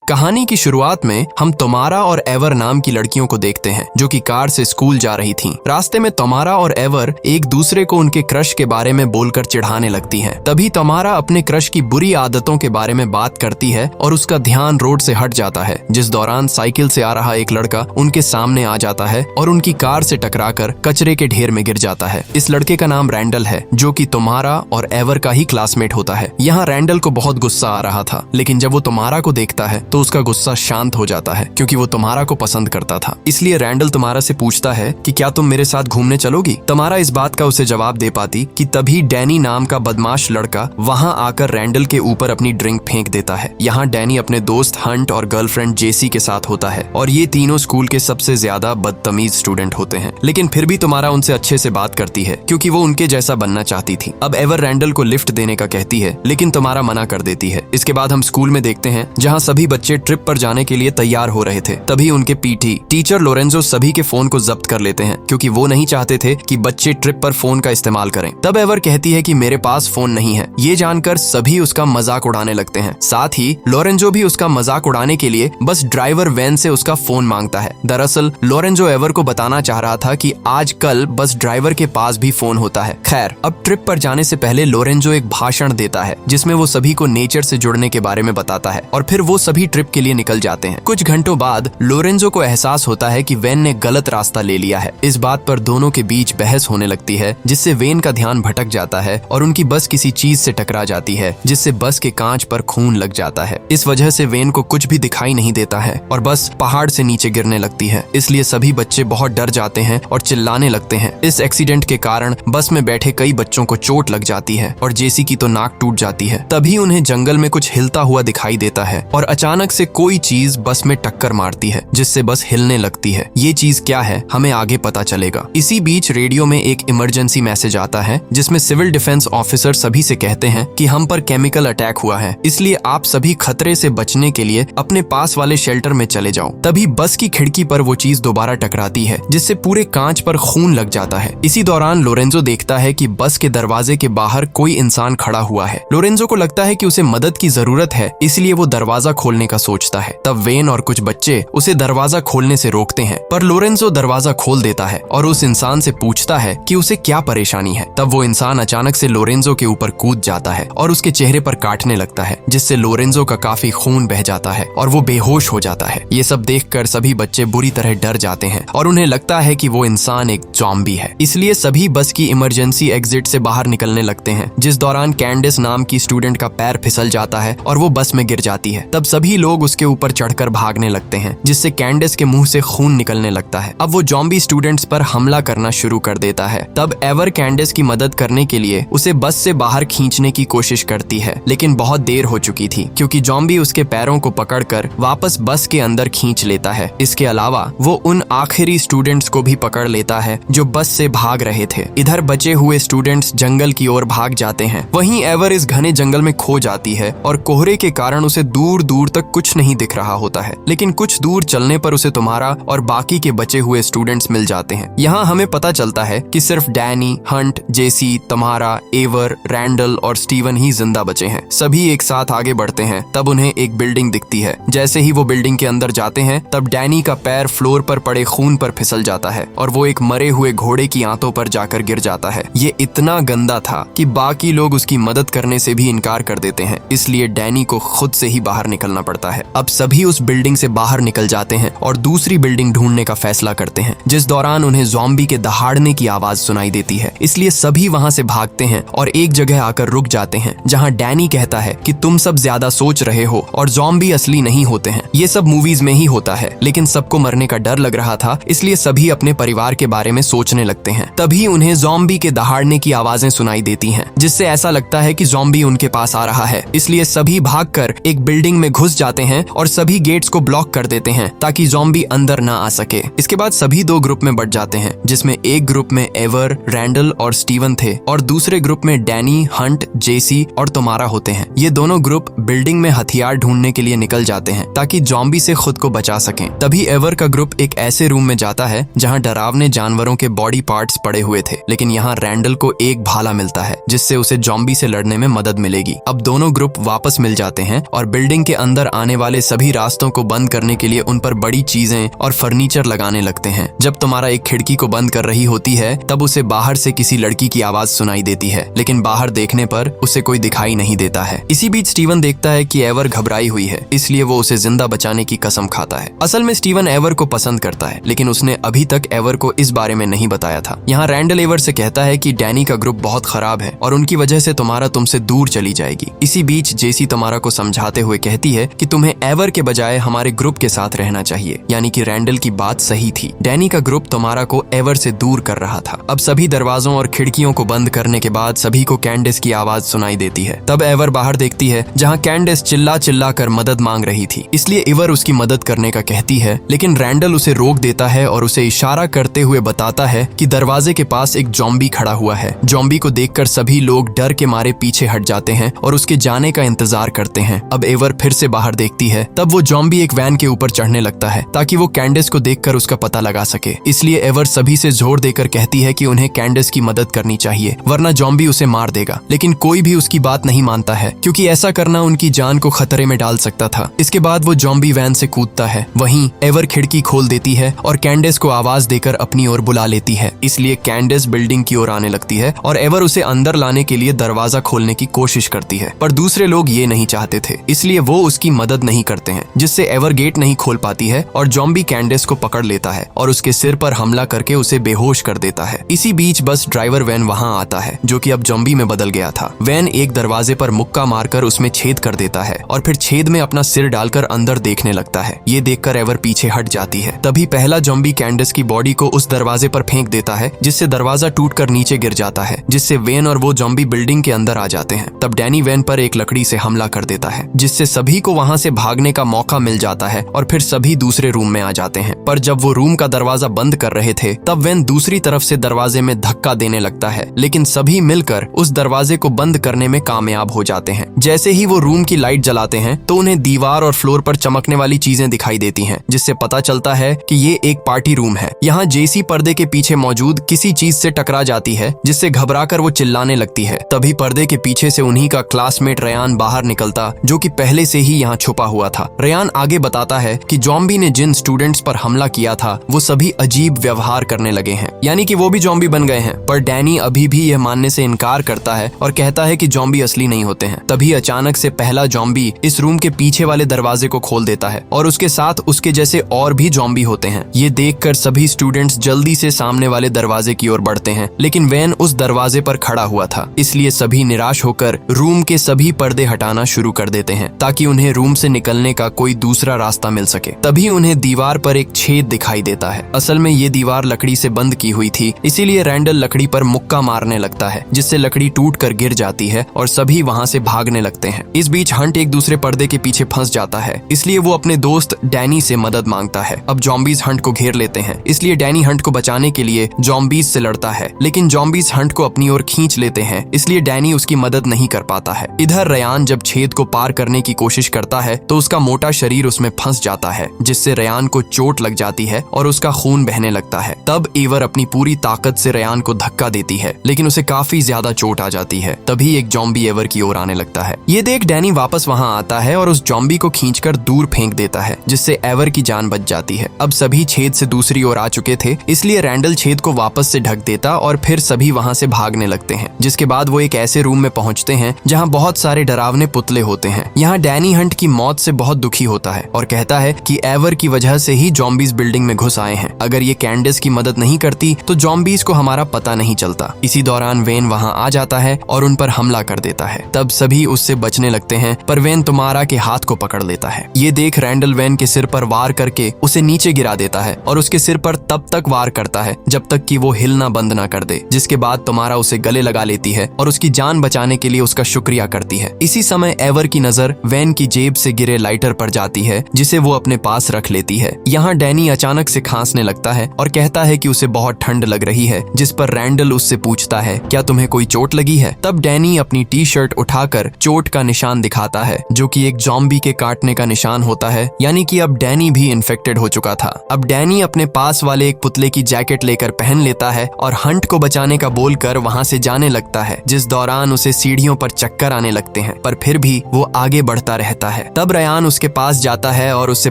कहानी की शुरुआत में हम तोमारा और एवर नाम की लड़कियों को देखते हैं जो कि कार से स्कूल जा रही थीं। रास्ते में तोमारा और एवर एक दूसरे को उनके क्रश के बारे में बोलकर चिढ़ाने लगती हैं। तभी तोमारा अपने क्रश की बुरी आदतों के बारे में बात करती है और उसका ध्यान रोड से हट जाता है, जिस दौरान साइकिल से आ रहा एक लड़का उनके सामने आ जाता है और उनकी कार से टकराकर कचरे के ढेर में गिर जाता है। इस लड़के का नाम रैंडल है, जो कि तोमारा और एवर का ही क्लासमेट होता है। यहाँ रैंडल को बहुत गुस्सा आ रहा था, लेकिन जब वो तोमारा को देखता है तो उसका गुस्सा शांत हो जाता है, क्योंकि वो तोमारा को पसंद करता था। इसलिए रैंडल तोमारा से पूछता है कि क्या तुम मेरे साथ घूमने चलोगी। तोमारा इस बात का उसे जवाब दे पाती कि तभी डैनी नाम का बदमाश लड़का वहाँ आकर रैंडल के ऊपर अपनी ड्रिंक फेंक देता है। यहाँ डैनी अपने दोस्त हंट और गर्लफ्रेंड जेसी के साथ होता है और ये तीनों स्कूल के सबसे ज्यादा बदतमीज स्टूडेंट होते हैं, लेकिन फिर भी तोमारा उनसे अच्छे से बात करती है क्योंकि वो उनके जैसा बनना चाहती थी। अब एवर रैंडल को लिफ्ट देने का कहती है, लेकिन तोमारा मना कर देती है। इसके बाद हम स्कूल में देखते हैं जहाँ सभी बच्चे ट्रिप पर जाने के लिए तैयार हो रहे थे। तभी उनके पीटी टीचर लोरेंजो सभी के फोन को जब्त कर लेते हैं, क्योंकि वो नहीं चाहते थे कि बच्चे ट्रिप पर फोन का इस्तेमाल करें। तब एवर कहती है कि मेरे पास फोन नहीं है। ये जानकर सभी उसका मजाक उड़ाने लगते हैं। साथ ही लोरेंजो भी उसका मजाक उड़ाने के लिए बस ड्राइवर वैन से उसका फोन मांगता है। दरअसल लोरेंजो एवर को बताना चाह रहा था कि आजकल बस ड्राइवर के पास भी फोन होता है। खैर, अब ट्रिप पर जाने से पहले लोरेंजो एक भाषण देता है जिसमें वो सभी को नेचर से जुड़ने के बारे में बताता है और फिर वो सभी ट्रिप के लिए निकल जाते हैं। कुछ घंटों बाद लोरेंजो को एहसास होता है कि वैन ने गलत रास्ता ले लिया है। इस बात पर दोनों के बीच बहस होने लगती है, जिससे वैन का ध्यान भटक जाता है और उनकी बस किसी चीज से टकरा जाती है, जिससे बस के कांच पर खून लग जाता है। इस वजह से वैन को कुछ भी दिखाई नहीं देता है और बस पहाड़ से नीचे गिरने लगती है। इसलिए सभी बच्चे बहुत डर जाते हैं और चिल्लाने लगते हैं। इस एक्सीडेंट के कारण बस में बैठे कई बच्चों को चोट लग जाती है और जेसी की तो नाक टूट जाती है। तभी उन्हें जंगल में कुछ हिलता हुआ दिखाई देता है और अचानक से कोई चीज बस में टक्कर मारती है, जिससे बस हिलने लगती है। ये चीज क्या है हमें आगे पता चलेगा। इसी बीच रेडियो में एक इमरजेंसी मैसेज आता है जिसमें सिविल डिफेंस ऑफिसर सभी से कहते हैं कि हम पर केमिकल अटैक हुआ है, इसलिए आप सभी खतरे से बचने के लिए अपने पास वाले शेल्टर में चले जाओ। तभी बस की खिड़की पर वो चीज दोबारा टकराती है, जिससे पूरे कांच पर खून लग जाता है। इसी दौरान लोरेंजो देखता है कि बस के दरवाजे के बाहर कोई इंसान खड़ा हुआ है। लोरेंजो को लगता है कि उसे मदद की जरूरत है, इसलिए वो दरवाजा खोलने का सोचता है। तब वेन और कुछ बच्चे उसे दरवाजा खोलने से रोकते हैं, पर लोरेंजो दरवाजा खोल देता है और उस इंसान से पूछता है कि उसे क्या परेशानी है। तब वो इंसान अचानक से लोरेंजो के ऊपर कूद जाता है और उसके चेहरे पर काटने लगता है, जिससे लोरेंजो का काफी खून बह जाता है और वो बेहोश हो जाता है। ये सब देखकर सभी बच्चे बुरी तरह डर जाते हैं और उन्हें लगता है कि वो इंसान एक ज़ॉम्बी है। इसलिए सभी बस की इमरजेंसी एग्जिट से बाहर निकलने लगते हैं, जिस दौरान कैंडिस नाम की स्टूडेंट का पैर फिसल जाता है और वो बस में गिर जाती है। तब सभी लोग उसके ऊपर चढ़कर भागने लगते हैं, जिससे कैंडिस के मुंह से खून निकलने लगता है। अब वो ज़ॉम्बी स्टूडेंट्स पर हमला करना शुरू कर देता है। तब एवर कैंडिस की मदद करने के लिए उसे बस से बाहर खींचने की कोशिश करती है, लेकिन बहुत देर हो चुकी थी, क्योंकि ज़ॉम्बी उसके पैरों को पकड़कर वापस बस के अंदर खींच लेता है। इसके अलावा वो उन आखिरी स्टूडेंट्स को भी पकड़ लेता है जो बस से भाग रहे थे। इधर बचे हुए स्टूडेंट्स जंगल की ओर भाग जाते हैं। वहीं एवर इस घने जंगल में खो जाती है और कोहरे के कारण उसे दूर दूर तक कुछ नहीं दिख रहा होता है, लेकिन कुछ दूर चलने पर उसे तोमारा और बाकी के बचे हुए स्टूडेंट्स मिल जाते हैं। यहाँ हमें पता चलता है कि सिर्फ डैनी, हंट, जेसी, तोमारा, एवर, रैंडल और स्टीवन ही जिंदा बचे हैं। सभी एक साथ आगे बढ़ते हैं। तब उन्हें एक बिल्डिंग दिखती है। जैसे ही वो बिल्डिंग के अंदर जाते हैं, तब डैनी का पैर फ्लोर पर पड़े खून पर फिसल जाता है और वो एक मरे हुए घोड़े की आंतों पर जाकर गिर जाता है। ये इतना गंदा था कि बाकी लोग उसकी मदद करने से भी इनकार कर देते हैं, इसलिए डैनी को खुद से ही बाहर निकलना पड़ता है। अब सभी उस बिल्डिंग से बाहर निकल जाते हैं और दूसरी बिल्डिंग ढूंढने का फैसला करते हैं, जिस दौरान उन्हें ज़ॉम्बी के दहाड़ने की आवाज सुनाई देती है। इसलिए सभी वहां से भागते हैं और एक जगह आकर रुक जाते हैं, जहां डैनी कहता है कि तुम सब ज्यादा सोच रहे हो और ज़ॉम्बी असली नहीं होते हैं। ये सब मूवीज में ही होता है, लेकिन सबको मरने का डर लग रहा था, इसलिए सभी अपने परिवार के बारे में सोचने लगते हैं। तभी उन्हें ज़ॉम्बी के दहाड़ने की आवाजें सुनाई देती हैं, जिससे ऐसा लगता है कि ज़ॉम्बी उनके पास आ रहा है। इसलिए सभी भागकर एक बिल्डिंग में घुस जाते हैं और सभी गेट्स को ब्लॉक कर देते हैं ताकि ज़ॉम्बी अंदर ना आ सके। इसके बाद सभी दो ग्रुप में बट जाते हैं, जिसमें एक ग्रुप में एवर, रैंडल और स्टीवन थे और दूसरे ग्रुप में डैनी, हंट, जेसी और तोमारा होते हैं। ये दोनों ग्रुप बिल्डिंग में हथियार ढूंढने के लिए निकल जाते हैं ताकि ज़ॉम्बी से खुद को बचा सकें। तभी एवर का ग्रुप एक ऐसे रूम में जाता है जहां डरावने जानवरों के बॉडी पार्ट्स पड़े हुए थे, लेकिन यहाँ रैंडल को एक भाला मिलता है जिससे उसे ज़ॉम्बी से लड़ने में मदद मिलेगी। अब दोनों ग्रुप वापस मिल जाते हैं और बिल्डिंग के अंदर आने वाले सभी रास्तों को बंद करने के लिए उन पर बड़ी चीजें और फर्नीचर लगाने लगते हैं। जब तुम्हारा एक खिड़की को बंद कर रही होती है तब उसे बाहर से किसी लड़की की आवाज सुनाई देती है, लेकिन बाहर देखने पर उसे कोई दिखाई नहीं देता है। इसी बीच स्टीवन देखता है कि एवर घबराई हुई है, इसलिए वो उसे जिंदा बचाने की कसम खाता है। असल में स्टीवन एवर को पसंद करता है, लेकिन उसने अभी तक एवर को इस बारे में नहीं बताया था। यहाँ रैंडल एवर से कहता है कि डैनी का ग्रुप बहुत खराब है और उनकी वजह से तुम्हारा तुमसे दूर चली जाएगी। इसी बीच जेसी तुम्हारा को समझाते हुए कहती है कि तुम्हें एवर के बजाय हमारे ग्रुप के साथ रहना चाहिए, यानी कि रैंडल की बात सही थी। डैनी का ग्रुप तुम्हारा को एवर से दूर कर रहा था। अब सभी दरवाजों और खिड़कियों को बंद करने के बाद सभी को कैंडिस की आवाज सुनाई देती है। तब एवर बाहर देखती है जहाँ कैंडिस चिल्ला चिल्ला कर मदद मांग रही थी, इसलिए एवर उसकी मदद करने का कहती है, लेकिन रैंडल उसे रोक देता है और उसे इशारा करते हुए बताता है कि दरवाजे के पास एक जॉम्बी खड़ा हुआ है। जॉम्बी को देखकर सभी लोग डर के मारे पीछे हट जाते हैं और उसके जाने का इंतजार करते हैं। अब एवर फिर से बाहर देखती है, तब वो जॉम्बी एक वैन के ऊपर चढ़ने लगता है ताकि वो कैंडिस को देखकर उसका पता लगा सके। इसलिए एवर सभी से जोर देकर कहती है कि उन्हें कैंडिस की मदद करनी चाहिए, वरना जॉम्बी उसे मार देगा। लेकिन कोई भी उसकी बात नहीं मानता है, क्योंकि ऐसा करना उनकी जान को खतरे में डाल सकता था। इसके बाद वो जॉम्बी वैन से कूदता है। वहीं एवर खिड़की खोल देती है और कैंडिस को आवाज देकर अपनी ओर बुला लेती है। इसलिए कैंडिस बिल्डिंग की ओर आने लगती है और एवर उसे अंदर लाने के लिए दरवाजा खोलने की कोशिश करती है, पर दूसरे लोग ये नहीं चाहते थे, इसलिए वो उसकी मदद नहीं करते हैं, जिससे एवर गेट नहीं खोल पाती है और जॉम्बी कैंडिस को पकड़ लेता है और उसके सिर पर हमला करके उसे बेहोश कर देता है। इसी बीच बस ड्राइवर वैन वहां आता है, जो कि अब जॉम्बी में बदल गया था। वैन एक दरवाजे पर मुक्का मारकर उसमें छेद कर देता है और फिर छेद में अपना सिर डालकर अंदर देखने लगता है। ये देखकर एवर पीछे हट जाती है। तभी पहला जॉम्बी कैंडिस की बॉडी को उस दरवाजे पर फेंक देता है, जिससे दरवाजा टूटकर नीचे गिर जाता है, जिससे वैन और वो जॉम्बी बिल्डिंग के अंदर आ जाते हैं। तब डैनी वैन पर एक लकड़ी से हमला कर देता है, जिससे सभी को वहां से भागने का मौका मिल जाता है और फिर सभी दूसरे रूम में आ जाते हैं। पर जब वो रूम का दरवाजा बंद कर रहे थे तब वैन दूसरी तरफ से दरवाजे में धक्का देने लगता है, लेकिन सभी मिलकर उस दरवाजे को बंद करने में कामयाब हो जाते हैं। जैसे ही वो रूम की लाइट जलाते हैं तो उन्हें दीवार और फ्लोर पर चमकने वाली चीजें दिखाई देती हैं, जिससे पता चलता है कि ये एक पार्टी रूम है। यहाँ जेसी पर्दे के पीछे मौजूद किसी चीज से टकरा जाती है, जिससे घबराकर वो चिल्लाने लगती है। तभी पर्दे के पीछे से उन्हीं का क्लासमेट रेयान बाहर निकलता, जो कि पहले से ही यहाँ छुपा हुआ था। रेयान आगे बताता है कि जॉम्बी ने जिन स्टूडेंट्स पर हमला किया था वो सभी अजीब व्यवहार करने लगे हैं, यानी कि वो भी जॉम्बी बन गए हैं। पर डैनी अभी भी यह मानने से इनकार करता है और कहता है कि जॉम्बी असली नहीं होते हैं। तभी अचानक से पहला जॉम्बी इस रूम के पीछे वाले दरवाजे को खोल देता है और उसके साथ उसके जैसे और भी जॉम्बी होते हैं। ये देखकर सभी स्टूडेंट्स जल्दी से सामने वाले दरवाजे की ओर बढ़ते हैं, लेकिन वैन उस दरवाजे पर खड़ा हुआ था, इसलिए सभी निराश होकर रूम के सभी पर्दे हटाना शुरू कर देते हैं ताकि उन्हें रूम से निकलने का कोई दूसरा रास्ता मिल सके। तभी उन्हें दीवार पर एक छेद दिखाई देता है। असल में ये दीवार लकड़ी से बंद की हुई थी, इसीलिए रैंडल लकड़ी पर मुक्का मारने लगता है, जिससे लकड़ी टूट कर गिर जाती है और सभी वहां से भागने लगते हैं। इस बीच हंट एक दूसरे पर्दे के पीछे फंस जाता है, इसलिए वो अपने दोस्त डैनी से मदद मांगता है। अब जॉम्बीज हंट को घेर लेते हैं, इसलिए डैनी हंट को बचाने के लिए जॉम्बीज से लड़ता है, लेकिन जॉम्बीज हंट को अपनी ओर खींच लेते हैं, इसलिए डैनी उसकी मदद नहीं कर पाता है। इधर रेयान जब छेद को पार करने की कोशिश करता है तो उसका मोटा शरीर उसमें फंस जाता है, जिससे रेयान को चोट लग जाती है और उसका खून बहने लगता है। तब एवर अपनी पूरी ताकत से रेयान को धक्का देती है, लेकिन उसे काफी ज्यादा चोट आ जाती है। तभी एक जॉम्बी एवर की ओर आने लगता है। ये देख डैनी वापस वहां आता है और उस जॉम्बी को खींचकर दूर फेंक देता है, जिससे एवर की जान बच जाती है। अब सभी छेद से दूसरी ओर आ चुके थे, इसलिए रैंडल छेद को वापस से ढक देता और फिर सभी वहां से भागने लगते हैं। जिसके बाद वो एक ऐसे रूम में पहुंचते हैं जहां बहुत सारे डरावने पुतले होते हैं। यहाँ डैनी हंट की मौत से बहुत दुखी होता है और कहता है कि एवर की वजह से ही जॉम्बीज बिल्डिंग में घुस आए हैं। अगर ये कैंडिस की मदद नहीं करती तो जॉम्बीज को हमारा पता नहीं चलता। इसी दौरान वेन वहां आ जाता है और उन पर हमला कर देता है। तब सभी उससे बचने लगते हैं, पर वेन तुम्हारा के हाथ को पकड़ लेता है। ये देख रैंडल वेन के सिर पर वार करके उसे नीचे गिरा देता है और उसके सिर पर तब तक वार करता है जब तक कि वो हिलना बंद ना कर दे। जिसके बाद तुम्हारा उसे गले लगा लेती है और उसकी जान बचाने के लिए उसका शुक्रिया करती है। इसी समय एवर की नजर वेन की जेब से गिरे लाइटर पर जाती है, जिसे वो अपने पास रख लेती है। यहाँ डैनी अचानक से खांसने लगता है और कहता है कि उसे बहुत ठंड लग रही है, जिस पर रैंडल उससे पूछता है क्या तुम्हें कोई चोट लगी है। तब डैनी अपनी टी शर्ट उठाकर चोट का निशान दिखाता है, जो कि एक जॉम्बी के काटने का निशान होता है, यानी कि अब डैनी भी इन्फेक्टेड हो चुका था। अब डैनी अपने पास वाले एक पुतले की जैकेट लेकर पहन लेता है और हंट को बचाने का बोलकर वहां से जाने लगता है, जिस दौरान उसे सीढ़ियों पर चक्कर आने लगते हैं, पर फिर भी वो आगे बढ़ता रहता है। तब रयान उसके पास जाता है और उससे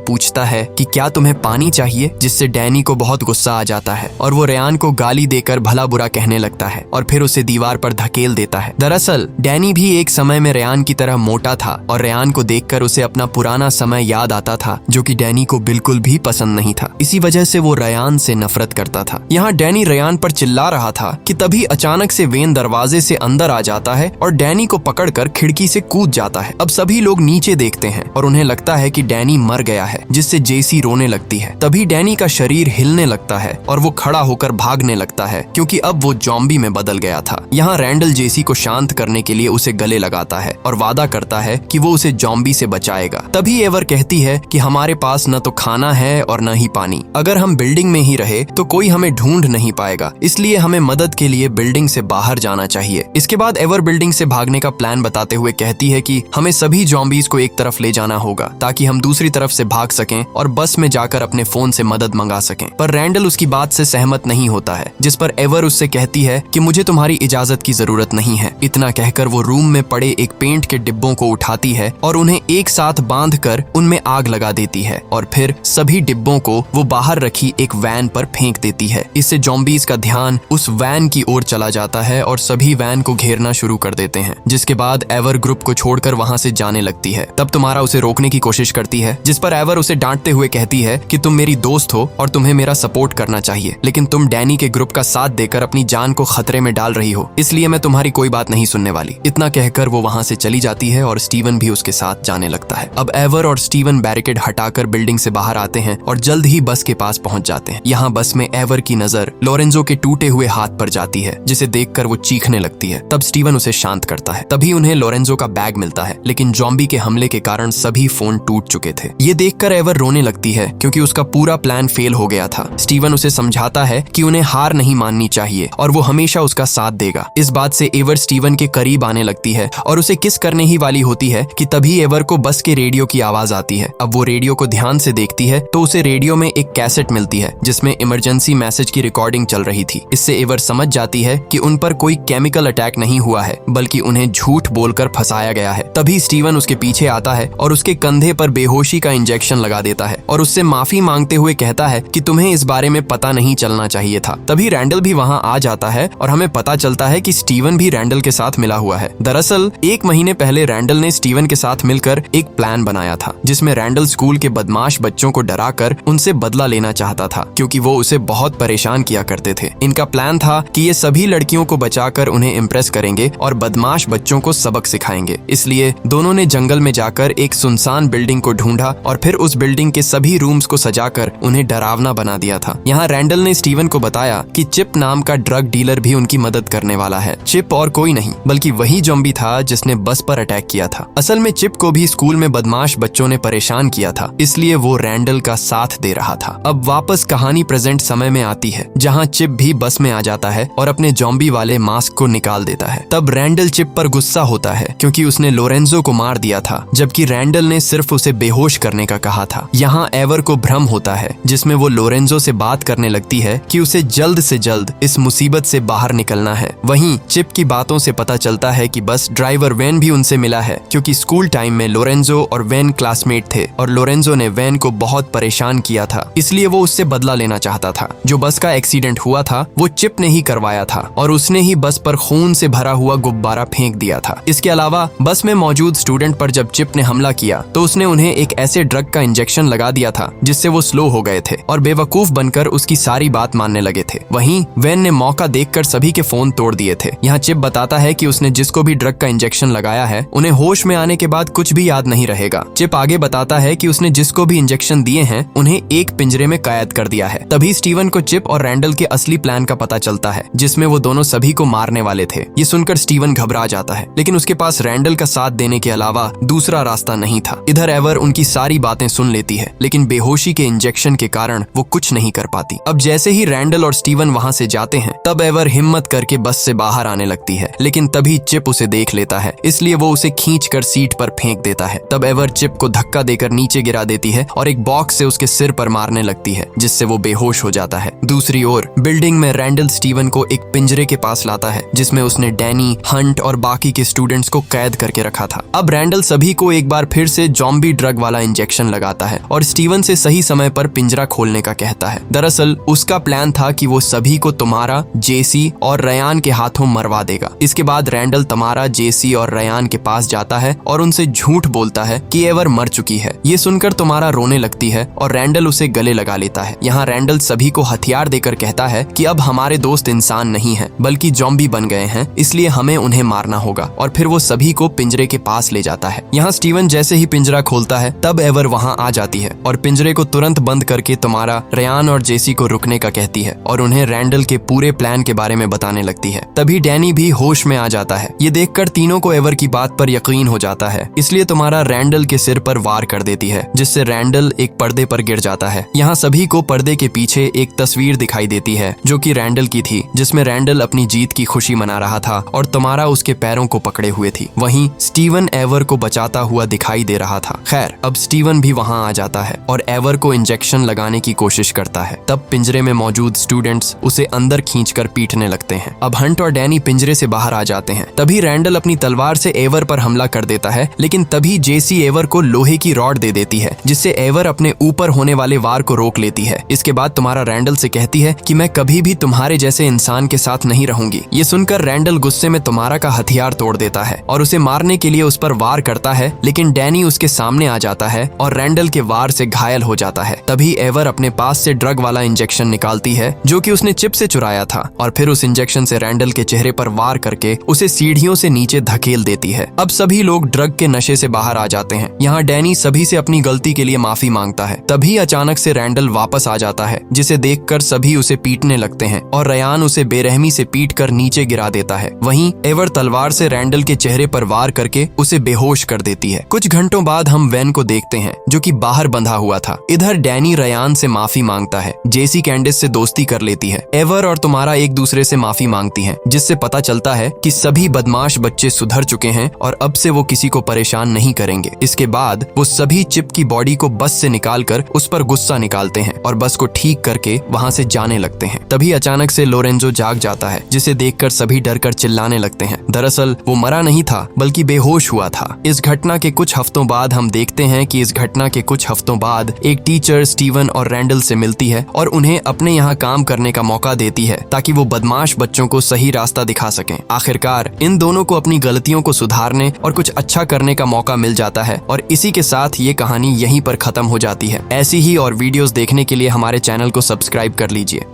पूछता है कि क्या तुम्हें पानी चाहिए, जिससे डैनी को बहुत गुस्सा आ जाता है और वो रयान को गाली देकर भला बुरा कहने लगता है और फिर उसे दीवार पर धकेल देता है। दरअसल डैनी भी एक समय में रयान की तरह मोटा था और रयान को देखकर उसे अपना पुराना समय याद आता था, जो कि डैनी को बिल्कुल भी पसंद नहीं था। इसी वजह से वो रयान से नफरत करता था। यहाँ डैनी रयान पर चिल्ला रहा था कि तभी अचानक से वेन दरवाजे से अंदर आ जाता है और डैनी को पकड़कर खिड़की से कूद जाता है। अब सभी लोग नीचे देखते हैं और उन्हें लगता है कि डैनी मर गया है, जिससे जेसी रोने लगती है। तभी डैनी का शरीर हिलने लगता है और वो खड़ा होकर भागने लगता है, क्योंकि अब वो जॉम्बी में बदल गया था। यहाँ रैंडल जेसी को शांत करने के लिए उसे गले लगाता है और वादा करता है कि वो उसे जॉम्बी से बचाएगा। तभी एवर कहती है कि हमारे पास न तो खाना है और न ही पानी। अगर हम बिल्डिंग में ही रहे तो कोई हमें ढूंढ नहीं पाएगा, इसलिए हमें मदद के लिए बिल्डिंग से बाहर जाना चाहिए। इसके बाद एवर बिल्डिंग से भागने का प्लान बताते हुए कहती है कि हमें सभी जॉम्बीज को एक तरफ ले जाना होगा ताकि हम दूसरी तरफ से भाग सकें और बस में जाकर अपने फोन से मदद मंगा सकें। पर रैंडल उसकी बात से सहमत नहीं होता है, जिस पर एवर उससे कहती है कि मुझे तुम्हारी इजाजत की जरूरत नहीं है। इतना कहकर वो रूम में पड़े एक पेंट के डिब्बों को उठाती है और उन्हें एक साथ बांधकर उनमें आग लगा देती है और फिर सभी डिब्बों को वो बाहर रखी एक वैन पर फेंक देती है। इससे जॉम्बीज का ध्यान उस वैन की ओर चला जाता है और सभी वैन को घेरना शुरू कर देते हैं, जिसके बाद एवर ग्रुप को छोड़कर वहां से जाने लगती है। तब तुम्हारा उसे रोकने की कोशिश करती है, जिस पर एवर उसे डांटते हुए कहती है कि तुम मेरी दोस्त हो और तुम्हें मेरा सपोर्ट करना चाहिए, लेकिन तुम डैनी के ग्रुप का साथ देकर अपनी जान को खतरे में डाल रही हो, इसलिए मैं तुम्हारी कोई बात नहीं सुनने वाली। इतना कहकर वो वहां से चली जाती है और स्टीवन भी उसके साथ जाने लगता है। अब एवर और स्टीवन बैरिकेड हटाकर बिल्डिंग से बाहर आते हैं और जल्द ही बस के पास पहुंच जाते हैं। यहाँ बस में एवर की नजर लोरेंजो के टूटे हुए हाथ पर जाती है, जिसे देखकर वो चीखने लगती है। तब स्टीवन उसे शांत करता है। तभी उन्हें लोरेंजो का बैग मिलता है, लेकिन जॉम्बी के हमले के कारण सभी फोन टूट चुके थे। ये देखकर एवर रोने लगती है, क्योंकि उसका पूरा प्लान फेल हो गया था। स्टीवन उसे समझाता है कि उन्हें हार नहीं माननी चाहिए और वो हमेशा उसका साथ देगा। इस बात से एवर स्टीवन के करीब आने लगती है और उसे किस करने ही वाली होती है कि तभी एवर को बस के रेडियो की आवाज आती है। अब वो रेडियो को ध्यान से देखती है तो उसे रेडियो में एक कैसेट मिलती है, जिसमें इमरजेंसी मैसेज की रिकॉर्डिंग चल रही थी। इससे एवर समझ जाती है कि उन पर कोई केमिकल अटैक नहीं हुआ है, बल्कि उन्हें झूठ बोलकर फंसाया गया है। तभी स्टीवन उसके पीछे आता है और उसके कंधे पर बेहोशी का इंजेक्शन लगा देता है और उससे माफी मांगते हुए कहता है कि तुम्हें इस बारे में पता नहीं चलना चाहिए था। तभी रैंडल भी वहां आ जाता है और हमें पता चलता है कि स्टीवन भी रैंडल के साथ मिला हुआ है। दरअसल 1 महीने पहले रैंडल ने स्टीवन के साथ मिलकर एक प्लान बनाया था, जिसमें रैंडल स्कूल के बदमाश बच्चों को डराकर उनसे बदला लेना चाहता था, क्योंकि वो उसे बहुत परेशान किया करते थे। इनका प्लान था कि ये सभी लड़कियों को बचाकर उन्हें इम्प्रेस करेंगे और बदमाश बच्चों को सबक सिखाएंगे। इसलिए दोनों ने जंगल में जाकर एक सुनसान बिल्डिंग को ढूंढा और फिर उस बिल्डिंग के सभी रूम्स को सजाकर उन्हें डरावना बना दिया था। यहाँ रैंडल ने स्टीवन को बताया कि चिप नाम का ड्रग डीलर भी उनकी मदद करने वाला है। चिप और कोई नहीं बल्कि वही जॉम्बी था जिसने बस पर अटैक किया था। असल में चिप को भी स्कूल में बदमाश बच्चों ने परेशान किया था, इसलिए वो रैंडल का साथ दे रहा था। अब वापस कहानी प्रेजेंट समय में आती है, जहाँ चिप भी बस में आ जाता है और अपने जॉम्बी वाले मास्क को निकाल देता है। तब रैंडल चिप पर गुस्सा होता है, क्योंकि उसने लोरेंजो को मार दिया था, जबकि रैंडल ने सिर्फ उसे बेहोश करने का कहा था। यहाँ एवर को भ्रम होता है, जिसमें वो लोरेंजो से बात करने लगती है कि उसे जल्द से जल्द इस मुसीबत से बाहर निकलना है। वहीं चिप की बातों से पता चलता है कि बस ड्राइवर वेन भी उनसे मिला है, क्योंकि स्कूल टाइम में लोरेंजो और वेन क्लासमेट थे और लोरेंजो ने वेन को बहुत परेशान किया था, इसलिए वो उससे बदला लेना चाहता था। जो बस का एक्सीडेंट हुआ था वो चिप ने ही करवाया था और उसने ही बस पर खून से भरा हुआ गुब्बारा फेंक दिया था। इसके अलावा बस में मौजूद स्टूडेंट पर जब चिप ने हमला किया तो उसने उन्हें एक ऐसे ड्रग का इंजेक्शन लगा दिया था जिससे वो स्लो हो गए थे और बेवकूफ बनकर उसकी सारी बात मानने लगे थे। वहीं वेन ने मौका देखकर सभी के फोन तोड़ दिए थे। यहाँ चिप बताता है कि उसने जिसको भी ड्रग का इंजेक्शन लगाया है उन्हें होश में आने के बाद कुछ भी याद नहीं रहेगा। चिप आगे बताता है कि उसने जिसको भी इंजेक्शन दिए हैं उन्हें एक पिंजरे में कैद कर दिया है। तभी स्टीवन को चिप और रैंडल के असली प्लान का पता चलता है, जिसमें वो दोनों सभी को मारने वाले थे। ये सुनकर स्टीवन घबरा जाता है, लेकिन उसके पास रैंडल का साथ देने के अलावा दूसरा रास्ता नहीं था। इधर एवर उनकी सारी बातें सुन लेती है, लेकिन बेहोशी के इंजेक्शन के कारण वो कुछ नहीं कर पाती। अब जैसे ही रैंडल और स्टीवन वहां से जाते हैं तब एवर हिम्मत करके बस से बाहर आने लगती है, लेकिन तभी चिप उसे देख लेता है, इसलिए वो उसे खींचकर सीट पर फेंक देता है। तब एवर चिप को धक्का देकर नीचे गिरा देती है और एक बॉक्स से उसके सिर पर मारने लगती है, जिससे वो बेहोश हो जाता है। दूसरी ओर बिल्डिंग में रैंडल स्टीवन को एक पिंजरे के पास लाता है, जिसमें उसने डैनी, हंट और बाकी के स्टूडेंट्स को कैद करके रखा था। अब रैंडल सभी को एक एक बार फिर से जॉम्बी ड्रग वाला इंजेक्शन लगाता है और स्टीवन से सही समय पर पिंजरा खोलने का कहता है। दरअसल उसका प्लान था कि वो सभी को तमारा, जेसी और रयान के हाथों मरवा देगा। इसके बाद रैंडल तमारा, जेसी और रयान के पास जाता है और उनसे झूठ बोलता है कि एवर मर चुकी है। ये सुनकर तमारा रोने लगती है और रैंडल उसे गले लगा लेता है। यहाँ रैंडल सभी को हथियार देकर कहता है कि अब हमारे दोस्त इंसान नहीं है बल्कि जॉम्बी बन गए हैं, इसलिए हमें उन्हें मारना होगा, और फिर वो सभी को पिंजरे के पास ले जाता है। यहाँ स्टीवन जैसे ही पिंजरा खोलता है तब एवर वहाँ आ जाती है और पिंजरे को तुरंत बंद करके तमारा, रयान और जेसी को रुकने का कहती है और उन्हें रैंडल के पूरे प्लान के बारे में बताने लगती है। तभी डैनी भी होश में आ जाता है। ये देखकर तीनों को एवर की बात पर यकीन हो जाता है, इसलिए तमारा रैंडल के सिर पर वार कर देती है, जिससे रैंडल एक पर्दे पर गिर जाता है। यहाँ सभी को पर्दे के पीछे एक तस्वीर दिखाई देती है जो कि रैंडल की थी, जिसमें रैंडल अपनी जीत की खुशी मना रहा था और तमारा उसके पैरों को पकड़े हुए थी। वहीं स्टीवन एवर को बचाता हुआ दिखाई दे रहा था। खैर, अब स्टीवन भी वहां आ जाता है और एवर को इंजेक्शन लगाने की कोशिश करता है। तब पिंजरे में मौजूद स्टूडेंट्स उसे अंदर खींचकर पीटने लगते हैं। अब हंट और डैनी पिंजरे से बाहर आ जाते हैं। तभी रैंडल अपनी तलवार से एवर पर हमला कर देता है, लेकिन तभी जेसी एवर को लोहे की रॉड दे देती है, जिससे एवर अपने ऊपर होने वाले वार को रोक लेती है। इसके बाद तुम्हारा रैंडल से कहती है कि मैं कभी भी तुम्हारे जैसे इंसान के साथ नहीं रहूंगी। ये सुनकर रैंडल गुस्से में तुम्हारा का हथियार तोड़ देता है और उसे मारने के लिए उस पर वार करता है, लेकिन डैनी उसके सामने आ जाता है और रैंडल के वार से घायल हो जाता है। तभी एवर अपने पास से ड्रग वाला इंजेक्शन निकालती है जो कि उसने चिप से चुराया था, और फिर उस इंजेक्शन से रैंडल के चेहरे पर वार करके उसे सीढ़ियों से नीचे धकेल देती है। अब सभी लोग ड्रग के नशे से बाहर आ जाते हैं। यहाँ डैनी सभी से अपनी गलती के लिए माफी मांगता है। तभी अचानक से रैंडल वापस आ जाता है, जिसे देखकर सभी उसे पीटने लगते हैं और रयान उसे बेरहमी से पीटकर नीचे गिरा देता है। वहीं एवर तलवार से रैंडल के चेहरे पर वार करके उसे बेहोश कर देती है। कुछ घंटों बाद हम वैन को देखते हैं जो कि बाहर बंधा हुआ था। इधर डैनी रयान से माफी मांगता है, जेसी कैंडिस से दोस्ती कर लेती है, एवर और तुम्हारा एक दूसरे से माफी मांगती हैं, जिससे पता चलता है कि सभी बदमाश बच्चे सुधर चुके हैं और अब से वो किसी को परेशान नहीं करेंगे। इसके बाद वो सभी चिप की बॉडी को बस से निकालकर उस पर गुस्सा निकालते हैं और बस को ठीक करके वहां से जाने लगते हैं। तभी अचानक से लोरेंजो जाग जाता है, जिसे देखकर सभी डरकर चिल्लाने लगते हैं। दरअसल वो मरा नहीं था बल्कि बेहोश हुआ था। इस घटना के कुछ हफ्तों बाद हम देखते हैं कि इस घटना के कुछ हफ्तों बाद एक टीचर स्टीवन और रैंडल से मिलती है और उन्हें अपने यहाँ काम करने का मौका देती है ताकि वो बदमाश बच्चों को सही रास्ता दिखा सकें। आखिरकार इन दोनों को अपनी गलतियों को सुधारने और कुछ अच्छा करने का मौका मिल जाता है और इसी के साथ ये कहानी यहीं पर खत्म हो जाती है। ऐसी ही और वीडियोस देखने के लिए हमारे चैनल को सब्सक्राइब कर लीजिए।